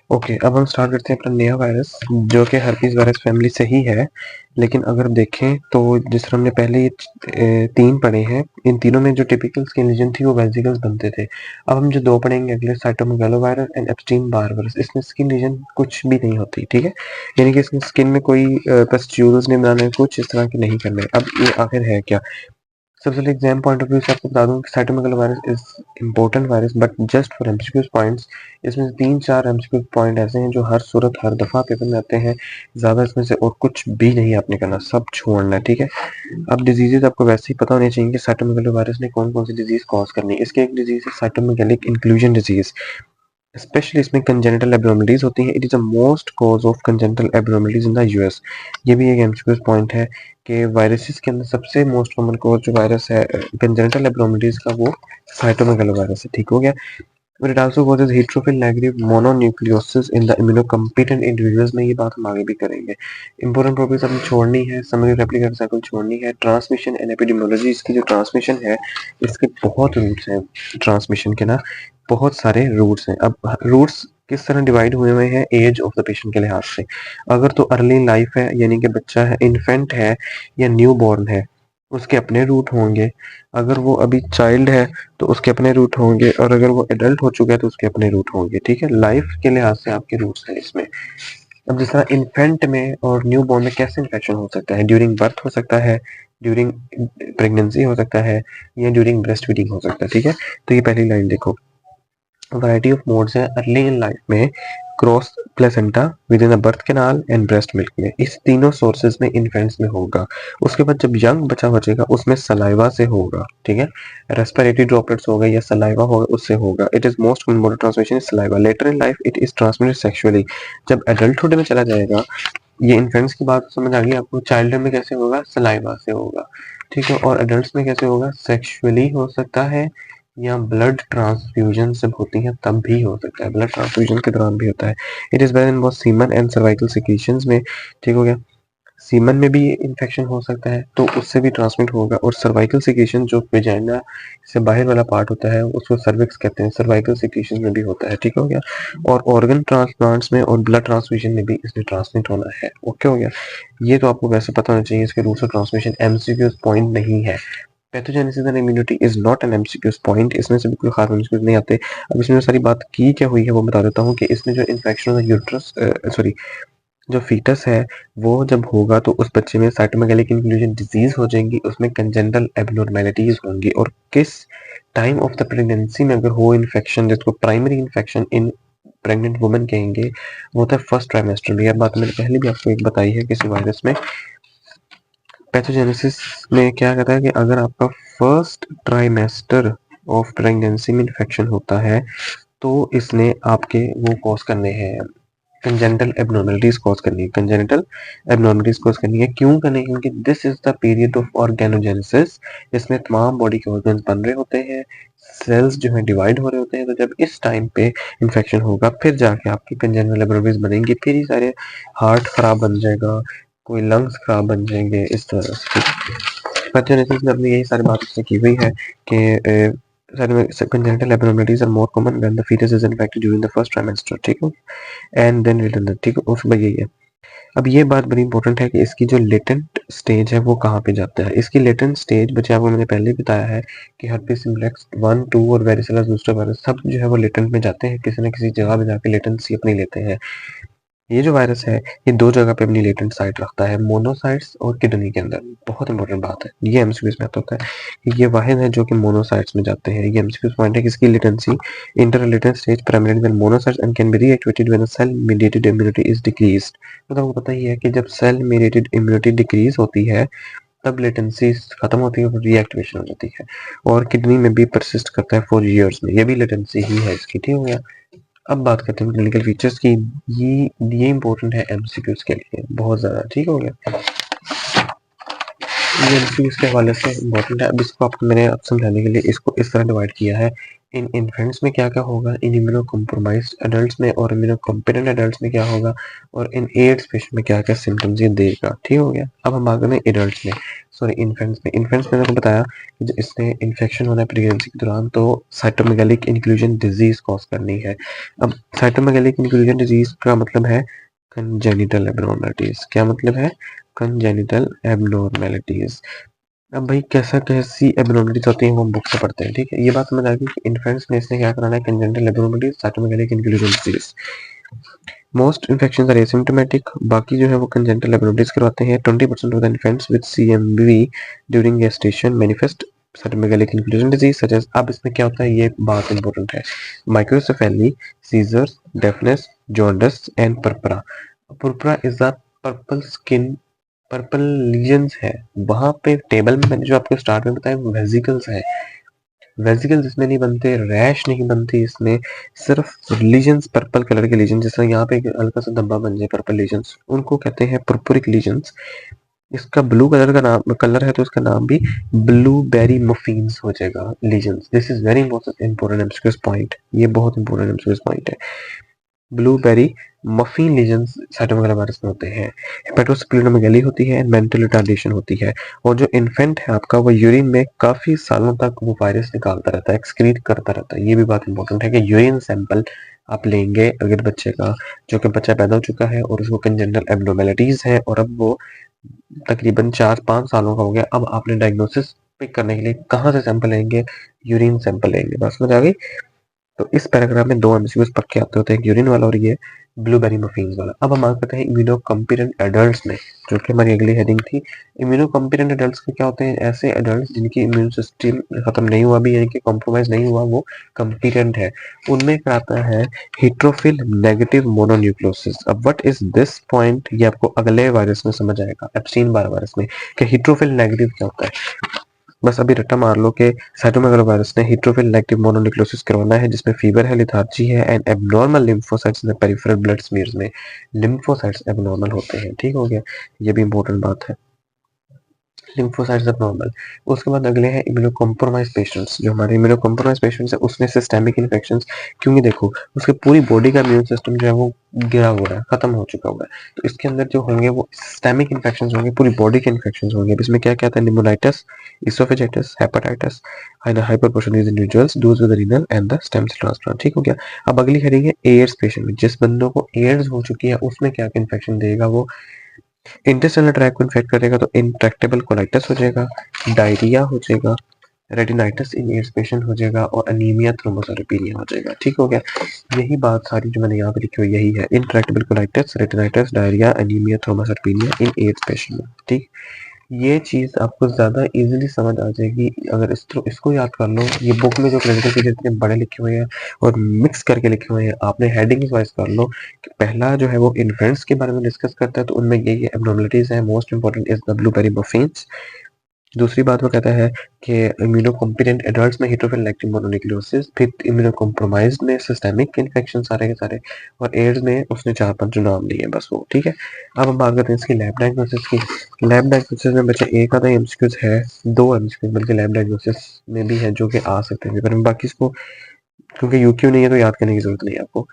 Okay, अब हम start करते हैं अपना नया वायरस जो कि हर्पीस वायरस फैमिली से ही है। लेकिन अगर देखें तो जिस तरह हमने पहले ये 3 पढ़े हैं, इन तीनों में जो टिपिकल स्किन लीजन थी वो वेसिकल्स बनते थे। अब हम जो 2 पढ़ेंगे अगले, cytomegalovirus and Epstein Barr virus, इसमें स्किन लीजन कुछ भी नहीं होती, ठीक है? यानी कि इसमें स्किन में कोई पस्ट्यूल्स नहीं बनाने, कुछ इस तरह के नहीं करने। अब ये आखिर है क्या? सबसे पहले एग्जाम पॉइंट ऑफ व्यू से आपको बता दूं कि cytomegalovirus is important virus but just for MCQs points. इसमें से 3-4 एमसीक्यू पॉइंट ऐसे हैं जो हर सूरत हर दफा पेपर में आते हैं। ज्यादा इसमें से और कुछ भी नहीं आपने करना, सब छोड़ना है, ठीक है? अब डिजीजेस आपको वैसे ही पता होनी चाहिए कि साइटोमेगालोवायरस ने कौन कौन सी डिजीज कॉज करनी है। इसके एक डिजीज है साइटोमेगेलिक इंक्लूजन डिजीज, स्पेशली इसमें कंजेनिटल एब्नॉर्मलिटीज होती हैं। It is a most cause of congenital abnormalities in the US. ये भी एक एमसीक्यू पॉइंट है कि वायरसेस के अंदर सबसे मोस्ट कॉमन कॉज जो वायरस है कंजेनिटल एब्नॉर्मलिटीज का, वो साइटोमेगालोवायरस है, ठीक हो गया? But it also causes heterophil negative mononucleosis in the immunocompetent individuals में, ये बात हम आगे भी करेंगे। Important टॉपिक्स अपनी छोड़नी है, समरी रेप्लिकेटर साइकिल छोड़नी है, ट्रांसमिशन एंड एपिडेमियोलॉजी, इसकी जो ट्रांसमिशन है इसके बहुत रूट्स हैं। ट्रांसमिशन के ना बहुत सारे रूट्स हैं। अब रूट्स किस तरह डिवाइड हुए हुए हैं एज ऑफ द पेशेंट के लिहाज से। अगर तो अर्ली लाइफ है, यानी कि बच्चा है, इन्फेंट है या न्यू बॉर्न है, उसके अपने रूट होंगे। अगर वो अभी चाइल्ड है तो उसके अपने रूट होंगे, और अगर वो एडल्ट हो चुका है तो उसके अपने रूट होंगे, ठीक है? लाइफ के लिहाज से आपके रूट्स हैं इसमें। अब जिस तरह इन्फेंट में और न्यू बॉर्न में कैसे इन्फेक्शन हो सकता है, ड्यूरिंग बर्थ हो सकता है, ड्यूरिंग प्रेगनेंसी हो सकता है, या ड्यूरिंग ब्रेस्ट फीडिंग हो सकता है, ठीक है? तो ये पहली लाइन देखो, वैरायटी ऑफ मोड्स है अर्ली इन लाइफ में, cross placenta, with in the birth canal and breast milk में, इस तीनों सोर्सेज में इन्फेंट्स में होगा। उसके बाद जब यंग बच्चा बचेगा उसमें सलाइवा से होगा, ठीक है? रेस्पिरेटरी ड्रॉपलेट्स हो गए या सलाइवा होगा, उससे होगा। It is most common mode of transmission is saliva. Later in life it is transmitted sexually. जब एडल्टहुड में चला जाएगा, ये इन्फेंट्स की बात समझ आ गई आपको? चाइल्ड में कैसे होगा? सलाइवा से होगा, ठीक है? और एडल्ट्स में कैसे होगा? सेक्सुअली हो सकता है, या ब्लड ट्रांसफ्यूजन जब होती है तब भी हो सकता है, ब्लड ट्रांसफ्यूजन के दौरान भी होता है। It is when in both semen and cervical secretions में, ठीक हो गया? सीमन में भी इन्फेक्शन हो सकता है तो उससे भी ट्रांसमिट होगा। और सर्वाइकल सिक्रीशन जो वेजाइना से बाहर वाला पार्ट होता है उसको सर्विक्स कहते हैं, सर्वाइकल सिक्रीशन में भी होता है, ठीक हो गया? और ऑर्गन ट्रांसप्लांट्स में और ब्लड ट्रांसफ्यूजन में भी इसमें ट्रांसमिट होना है, ओके हो गया? ये तो आपको वैसे पता होना चाहिए। इसके routes of transmission MCQ point नहीं है। Pathogenesis and immunity is not an MCQs point, इसमें से भी कोई खास एमसीक्यूज नहीं आते। अब इसमें जो सारी बात की क्या हुई है वो बता देता हूँ कि इसमें जो इन्फेक्शन यूट्रस, सॉरी, जो फीटस है वो जब होगा तो उस बच्चे में साइटोमेगेलिक इंक्लूजन डिजीज हो जाएंगी, उसमें कंजेनिटल एबनॉर्मेलिटीज होंगी। और किस टाइम ऑफ द प्रेगनेंसी में अगर हो इन्फेक्शन, जिसको primary infection in pregnant women कहेंगे, वो होता है फर्स्ट ट्राइमेस्टर में। यह बात मैंने पहले भी आपको एक बताई है किसी वायरस में। पैथोजेनेसिस में क्या कहता है कि अगर आपका फर्स्ट ट्राइमेस्टर ऑफ प्रेगनेंसी में इन्फेक्शन होता है तो इसने आपके वो कॉज करने हैं, कंजेनिटल एबनॉर्मलिटीज कॉज करनी है, कंजेनिटल एबनॉर्मलिटीज कॉज करनी है। क्यों करनी है? क्योंकि this is the period of organogenesis, इसमें तमाम बॉडी के ऑर्गन्स बन रहे होते हैं, सेल्स जो है डिवाइड हो रहे होते हैं। तो जब इस टाइम पे इन्फेक्शन होगा फिर जाके आपकी कंजेनिटल एबनॉर्मलिटीज बनेंगी, फिर ही सारे हार्ट खराब बन जाएगा, कोई लंग्स खराब बन जाएंगे, इस तरह से। पैथोजेनेसिस में अपनी यही सारी बात उसने की हुई है कि congenital abnormalities are more common when the fetus is infected during the first trimester, ठीक है? एंड देन रिटर्न, ठीक है? उसमें यही है। अब ये बात बड़ी इंपॉर्टेंट है कि इसकी जो लेटेंट स्टेज है वो कहाँ पे जाता है। इसकी लेटेंट स्टेज बच्चे आपको मैंने पहले ही बताया है कि हर्पीस सिम्प्लेक्स 1, 2 और वेरिसेला ज़ोस्टर वायरस सब जो है वो लेटेंट में जाते हैं, किसी न किसी जगह पे जाके लेटेंसी अपनी लेते हैं। ये जो वायरस है ये 2 जगह पे अपनी लेटेंट साइट रखता है, मोनोसाइट्स और किडनी के अंदर। बहुत इंपॉर्टेंट बात है, ये एमसीक्यूज में आता होता है कि ये वाहिद है जो कि मोनोसाइट्स में जाते हैं। ये एमसीक्यूज पॉइंट है कि इसकी latency inter latent stage primary when monocytes and can be reactivated when cell mediated immunity is decreased. तो आपको पता ही है कि जब सेल मीडिएटेड इम्यूनिटी डिक्रीज होती है तब लेटेंसी खत्म होती है और रीएक्टिवेशन हो जाती है। और किडनी में भी परसिस्ट करता है फॉर ईयर्स में, ये भी लेटेंसी ही है इसकी, ठीक हो गया? अब बात करते हैं क्लिनिकल फीचर्स की। ये इंपॉर्टेंट है एमसीक्यूज के लिए बहुत ज्यादा, ठीक हो गया? ये एमसीक्यूज के हवाले से इंपॉर्टेंट है। अब इसको आपको मैंने अब समझाने के लिए इसको इस तरह डिवाइड किया है। इन इन्फेंट्स में क्या क्या होगा, इन इम्यूनो कॉम्प्रोमाइज्ड एडल्ट्स में और इम्यूनो कॉम्पिटेंट एडल्ट्स में क्या होगा, और इन एड्स पेशेंट में क्या क्या सिम्टम्स ये देगा, ठीक हो गया? अब हम आ गए एडल्ट्स में। सॉरी इन्फेंट्स में मैंने को बताया कि इसने इन्फेक्शन होना है प्रेगनेंसी के दौरान तो साइटोमेगालिक इंक्लूजन डिजीज कॉज करनी है। अब साइटोमेगालिक इंक्लूजन डिजीज का मतलब है कंजेनिटल एब्नॉर्मलिटीज। क्या मतलब है? Congenital abnormalities. अब भाई कैसी एब्नॉर्मलिटीज होती हैं वो हम बुक से पढ़ते हैं, ठीक है। ये बात समझ आ गई कि इन्फेंट्स में इसने क्या कराना है, congenital abnormalities, cytomegalic inclusion disease. Most infection are asymptomatic, बाकी जो है वो कंजेनिटल एब्नॉर्मलिटीज करवाते हैं। 20% of the infants with CMV during gestation manifest cytomegalic inclusion disease such as. अब इसमें क्या होता है, ये बात इंपॉर्टेंट है। Microcephaly, seizures, deafness, jaundice and purpura. Purpura is the purple skin, purple lesions है। वहां पे टेबल में मैंने जो आपको स्टार्ट में बताया वो वेजिकल्स है। वेजिकल्स इसमें नहीं बनते, रैश नहीं बनती इसमें, सिर्फ लीजन्स, पर्पल कलर के लीजन, जैसे यहाँ पे हल्का सा धब्बा बन जाए पर्पल लीजन्स, उनको कहते हैं पर्पुरिक लीजन्स। इसका ब्लू कलर का नाम कलर है तो इसका नाम भी ब्लूबेरी मफिन्स हो जाएगा, lesions. This is very important MCQs point, ये बहुत इंपॉर्टेंट एमसीक्यूज पॉइंट है। ब्लूबेरी मफिन लीजन्स साइटोमेगाला वायरस में होते हैं। हेपेटोस्प्लेनोमेगाली होती है, मेंटल रिटार्डेशन होती है। और जो इन्फेंट है आपका वो यूरिन में काफी सालों तक वो वायरस निकालता रहता है, एक्सक्रीट करता रहता है। ये भी बात इंपॉर्टेंट है कि यूरिन सैंपल आप लेंगे अगर बच्चे का, जो कि बच्चा पैदा हो चुका है और उसको कंजेनिटल एब्नॉर्मलिटीज है और अब वो तकरीबन 4-5 सालों का हो गया, अब आपने डायग्नोसिस पिक करने के लिए कहाँ से सैंपल लेंगे? यूरिन सैंपल लेंगे। बस समझ आ गई। तो इस पैराग्राफ में 2 एमसीक्यूज पक्के आते होते हैं, एक यूरिन वाला और ये ब्लूबेरी मफिन्स वाला। अब हम बात करते हैं इम्यूनोकॉम्पिटेंट एडल्ट्स में, जो कि हमारी अगली हेडिंग थी। इम्यूनोकॉम्पिटेंट एडल्ट्स के क्या होते हैं? ऐसे एडल्ट्स जिनकी इम्यून सिस्टम खत्म नहीं हुआ भी, यानी कि कॉम्प्रोमाइज नहीं हुआ, वो कॉम्पिटेंट है। उनमें क्या आता है? हीट्रोफिल नेगेटिव मोनोन्यूक्लियोसिस। अब व्हाट इज दिस पॉइंट, ये आपको अगले वायरस में समझ आएगा, एप्सिन बार वायरस में, कि हीट्रोफिल नेगेटिव क्या होता है। बस अभी रट्टा मार लो कि साइटोमेगालोवायरस ने हीट्रोफिल नेगेटिव मोनोन्यूक्लियोसिस करवाना है, जिसमें फीवर है, लेथार्जी है and abnormal lymphocytes in the peripheral blood smears में लिम्फोसाइट्स एब्नॉर्मल होते हैं। ठीक हो गया, ये भी इंपॉर्टेंट बात है। Lymphocytes abnormal. उसके बाद अगले हैं इम्यूनोकॉम्प्रोमाइज पेशेंट्स। जो हमारे इम्यूनोकॉम्प्रोमाइज पेशेंट्स है उसमें सिस्टेमिक इन्फेक्शंस, क्योंकि देखो उसके पूरी बॉडी का इम्यून सिस्टम जो है वो गिरा हुआ है, खत्म हो चुका हुआ है। तो इसके अंदर जो होंगे वो सिस्टेमिक इन्फेक्शंस होंगे, पूरी बॉडी के इन्फेक्शंस होंगे। अब इसमें क्या क्या आता है? निमोनाइटिस, इसोफेजाइटिस, हेपेटाइटिस, हाइपरपोर्शन these individuals does with renal and the stem cell transplant. ठीक हो गया। अब अगली हेडिंग है एड्स पेशेंट में। जिस बंदों को एड्स हो चुकी है उसमें क्या इन्फेक्शन देगा वो? इंटेस्टाइनल ट्रैक्ट को इन्फेक्ट करेगा तो इंट्रैक्टेबल कोलाइटिस हो जाएगा, डायरिया हो जाएगा, रेटिनाइटिस इन एड्स पेशेंट हो जाएगा और अनीमिया थ्रोम्बोसाइटोपेनिया हो जाएगा। ठीक हो गया। यही बात सारी जो मैंने यहाँ पे लिखी हुई यही है, intractable colitis, retinitis, diarrhoea, anaemia thrombocytopenia in AIDS patient में। ठीक, ये चीज आपको ज्यादा इजीली समझ आ जाएगी अगर इसको याद कर लो। ये बुक में जो क्लिनिकल फीचर इतने बड़े लिखे हुए हैं और मिक्स करके लिखे हुए हैं, आपने हेडिंग वाइज कर लो कि पहला जो है वो इन्फेंट्स के बारे में डिस्कस करता है, तो उनमें ये एब्नॉर्मलिटीज है। Most important is the blueberry muffins. दूसरी बात वो कहता है कि इम्यूनोकॉम्पिटेंट एडल्ट्स में हीट्रोफिल नेगेटिव मोनोन्यूक्लियोसिस, फिर इम्यूनोकॉम्प्रोमाइज्ड में सिस्टेमिक इन्फेक्शन सारे के सारे, और एड्स में उसने 4-5 जो नाम लिए बस वो। ठीक है। अब हम बात करते हैं इसकी लैब डायग्नोसिस की। लैब डायग्नोसिस में बच्चे एक आधा एमसीक्यूज है, 2 एमसीक्यूज बल्कि लैब डायग्नोसिस में भी है जो कि आ सकते हैं पेपर में। बाकी इसको क्योंकि यूक्यू नहीं है तो याद करने की जरूरत नहीं है आपको।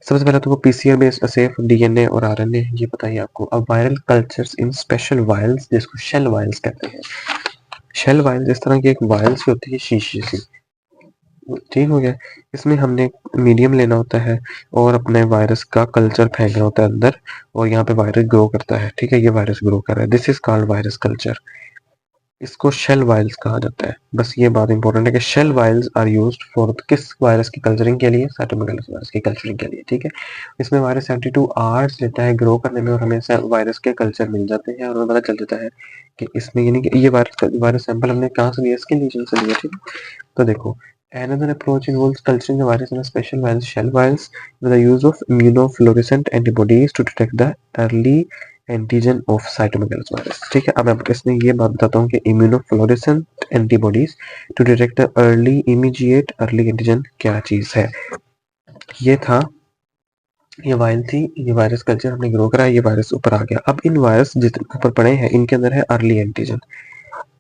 सबसे पहले तो पीसीआर बेस्ड सेफ डीएनए और आरएनए ये बताइए आपको। अब वायरल कल्चर्स इन स्पेशल वायल्स, जिसको शेल वायल्स कहते हैं। शेल वायल्स इस तरह की एक वायल सी होती है, शीशे सी। ठीक हो गया। इसमें हमने मीडियम लेना होता है और अपने वायरस का कल्चर फेंकना होता है अंदर, और यहाँ पे वायरस ग्रो करता है। ठीक है, ये वायरस ग्रो कर रहा है, this is called virus culture. इसको शेल वायल्स कहा जाता है। बस ये बात इंपॉर्टेंट है कि shell vials are used for किस वायरस की कल्चरिंग के लिए? साइटोमेगालस वायरस की कल्चरिंग के लिए। ठीक है। इसमें वायरस 72 आवर्स लेता है ग्रो करने में और हमें वायरस के कल्चर मिल जाते हैं और हमें पता चल जाता है कि इसमें, यानी कि ये वायरस सैंपल हमने कहाँ से लिया? स्किन लीजन से लिया। ठीक है। तो देखो, another approach involves culturing the virus in a special vials, shell vials, with the use of immunofluorescent antibodies to detect the early antigen of cytomegalus virus. ठीक है। अब मैं इसमें ये बात बताता हूँ कि immunofluorescent antibodies to detect the early immediate early antigen क्या चीज है? ये था, ये वायल थी, ये वायरस कल्चर हमने ग्रो करा, ये वायरस ऊपर आ गया। अब इन वायरस जितने ऊपर पड़े हैं इनके अंदर है अर्ली एंटीजन।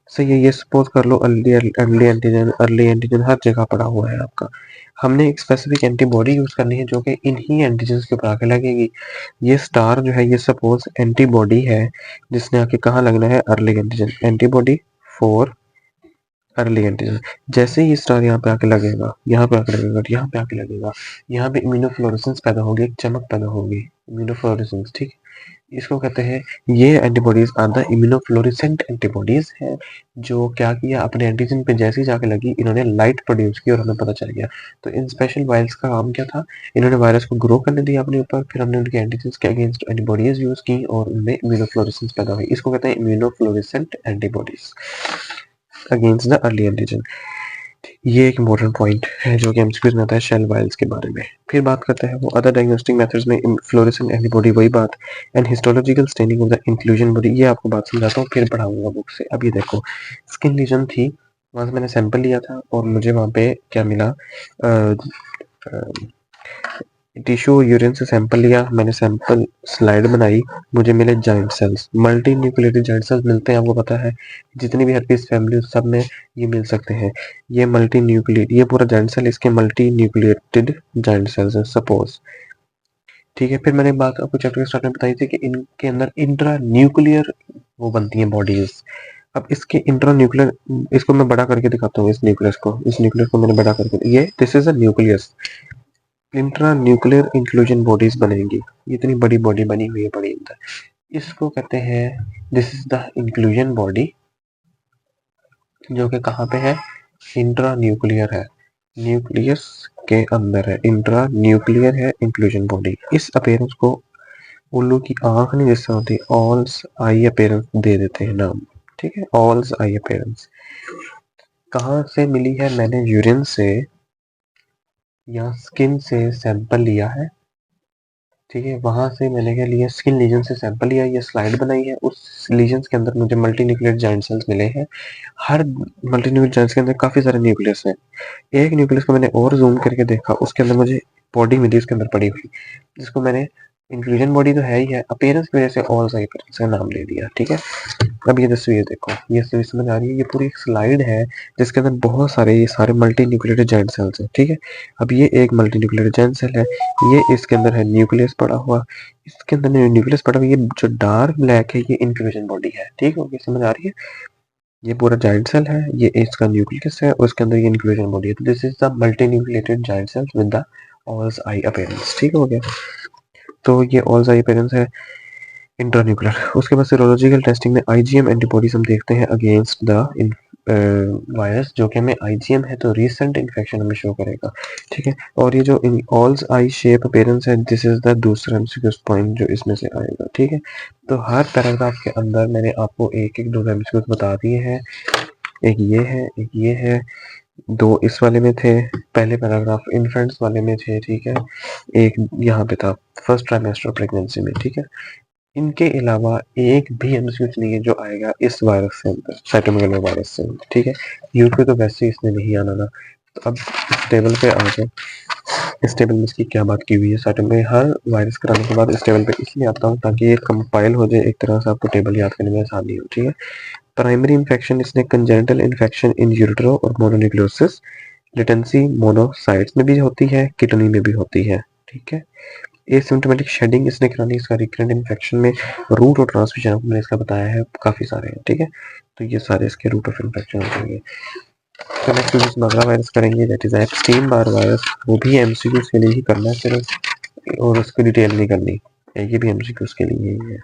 सही है, ये सपोज कर लो अर्ली एंटीजन, अर्ली एंटीजन हर जगह पड़ा हुआ है आपका। हमने एक स्पेसिफिक एंटीबॉडी यूज करनी है जो कि इन्हीं एंटीजन्स के ऊपर आके लगेगी। ये स्टार जो है ये सपोज एंटीबॉडी है जिसने आके कहाँ लगना है, early antigen, antibody for early antigen. जैसे ही स्टार यहाँ पे आके लगेगा, यहाँ पे आके लगेगा, यहाँ पे आके लगेगा, यहाँ पे इम्यूनोफ्लोरेसेंस पैदा होगी, एक चमक पैदा होगी, इम्यूनोफ्लोरेसेंस, ठीक। इसको कहते हैं, ये antibodies are the immunofluorescent antibodies है जो क्या किया, अपने एंटीजन पे जैसे ही जाके लगी इन्होंने लाइट प्रोड्यूस की और हमें पता चल गया। तो इन स्पेशल वायरस का काम क्या था, इन्होंने वायरस को ग्रो करने दिया अपने ऊपर, फिर हमने उनके एंटीजन के अगेंस्ट एंटीबॉडीज यूज की और उनमें इम्यूनोफ्लोरेसेंस पैदा हुई। इसको कहते हैं immunofluorescent antibodies against the early antigen. ये एक इम्पोर्टेंट पॉइंट है जो कि एमसीक्यूज में आता है शेल वायरस के बारे में। फिर बात करते हैं वो अदर डायग्नोस्टिक मेथड्स में फ्लोरेसेंट एंटीबॉडी, वही बात, and histological staining of the inclusion body. ये आपको बात समझाता हूँ फिर पढ़ाऊंगा बुक से। अब ये देखो, स्किन लीजन थी, वहां से मैंने सैंपल लिया था और मुझे वहां पे क्या मिला, टिश्यू यूरिन से सैंपल लिया मैंने, सैंपल स्लाइड बनाई, मुझे मिले giant cells, multinucleated giant cells मिलते हैं, आपको पता है जितनी भी हर्पीस फैमिली सब में ये मिल सकते हैं। ये मल्टी न्यूक्लिएट, ये पूरा जॉइंट सेल इसके मल्टी न्यूक्लिएटेड जॉइंट सेल्स है सपोज, ठीक है। फिर मैंने बात आपको चैप्टर के स्टार्ट में बताई थी कि इनके अंदर इंट्रा न्यूक्लियर वो बनती है बॉडीज। अब इसके इंट्रा न्यूक्लियर, इसको मैं बड़ा करके दिखाता हूँ, इस न्यूक्लियस को मैंने बड़ा करके, ये this is a nucleus, intra nuclear inclusion bodies बनेंगी, इतनी बड़ी बॉडी बनी हुई है बड़ी अंदर, इसको कहते हैं, this is the inclusion body जो कि कहाँ पे है, इंट्रा न्यूक्लियर है, न्यूक्लियस के अंदर है, इंट्रा न्यूक्लियर है इंक्लूजन बॉडी। इस अपीयरेंस को उल्लू की आंख नहीं जिससे होती, ऑल्स आई अपीयरेंस दे देते हैं नाम, ठीक है, ऑल्स आई अपीयरेंस। कहाँ से मिली है, मैंने यूरिन से या स्किन से सैंपल लिया है, ठीक है, वहां से मैंने क्या लिया, स्किन लीजन से सैंपल लिया, ये स्लाइड बनाई है, उस लीजन के अंदर मुझे मल्टी न्यूक्लियर जॉइंट सेल्स मिले हैं। हर मल्टी न्यूक्लियर जॉइंट्स के अंदर काफी सारे न्यूक्लियस हैं। एक न्यूक्लियस को मैंने और जूम करके देखा, उसके अंदर मुझे बॉडी मिली उसके अंदर पड़ी हुई, जिसको मैंने इंक्लूजन बॉडी तो है ही है, अपीयरेंस की वजह से ऑल अपीयरेंस का नाम ले दिया, ठीक है। अब ये तस्वीर देखो, ये तस्वीर समझ आ रही है, ये पूरी एक स्लाइड है जिसके अंदर बहुत सारे ये सारे मल्टी न्यूक्लिएटेड जॉइंट सेल्स हैं, ठीक है। अब ये एक मल्टी न्यूक्लिएटेड जॉइंट सेल है, ये इसके अंदर है न्यूक्लियस पड़ा हुआ, इसके अंदर न्यूक्लियस पड़ा हुआ, ये जो डार्क ब्लैक है ये इंक्लूजन बॉडी है, ठीक है, समझ आ रही है। ये पूरा जॉइंट सेल है, ये इसका न्यूक्लियस है और इसके अंदर ये इंक्लूजन बॉडी है, तो this is the multinucleated giant cells with the owl's eye appearance, ठीक हो गया। तो ये ऑल्स आई अपीयरेंस है इंट्रान्यूक्लियर। उसके बाद सीरोलॉजिकल टेस्टिंग में आईजीएम एंटीबॉडीज हम देखते हैं अगेंस्ट द वायरस, जो कि हमें आईजीएम है तो रीसेंट इन्फेक्शन हमें शो करेगा, ठीक है। और ये जो ऑल्स आई शेप अपीयरेंस है, दिस इज द दूसरा एमसीक्यूज पॉइंट जो इसमें से आएगा, ठीक है। तो हर पैराग्राफ के अंदर मैंने आपको एक एक दो एमसीक्यूज बता दिए हैं, एक ये है, एक ये है, दो इस वाले में थे, पहले पैराग्राफ इन्फेंट्स वाले में थे, ठीक है, एक यहाँ पे था फर्स्ट ट्राइमेस्टर प्रेगनेंसी में, ठीक है। इनके अलावा एक भी एमसीक्यू नहीं है जो आएगा इस वायरस से अंदर, साइटोमेगालो वायरस से अंदर, ठीक है। यूथ पे तो वैसे ही इसने नहीं आना ना। तो अब इस टेबल पे आ जाओ, इस टेबल में इसकी क्या बात की हुई है, साइटो में हर वायरस कराने के बाद इस टेबल पे इसलिए आता हूँ ताकि ये कंपाइल हो जाए एक तरह से, आपको टेबल याद करने में आसानी हो, ठीक है। प्राइमरी इन्फेक्शन इसने कंजेनिटल इन्फेक्शन इन यूरेट्रो और मोनोन्यूक्लियोसिस, लेटेंसी मोनोसाइट्स में भी होती है, किडनी में भी होती है, ठीक है। एसिम्प्टोमेटिक शेडिंग इसने करानी, इसका रिकरेंट इन्फेक्शन में रूट और ट्रांसमिशन मैंने इसका बताया है, काफी सारे हैं, ठीक है। तो ये सारे इसके रूट ऑफ इन्फेक्शन होंगे। तो नेक्स्ट वीडियो में अगला वायरस करेंगे, that is Epstein Barr virus, वो भी एमसीक्यूज के लिए ही करना है सिर्फ, और उसकी डिटेल नहीं करनी, ये भी एमसीक्यूज के लिए ही है।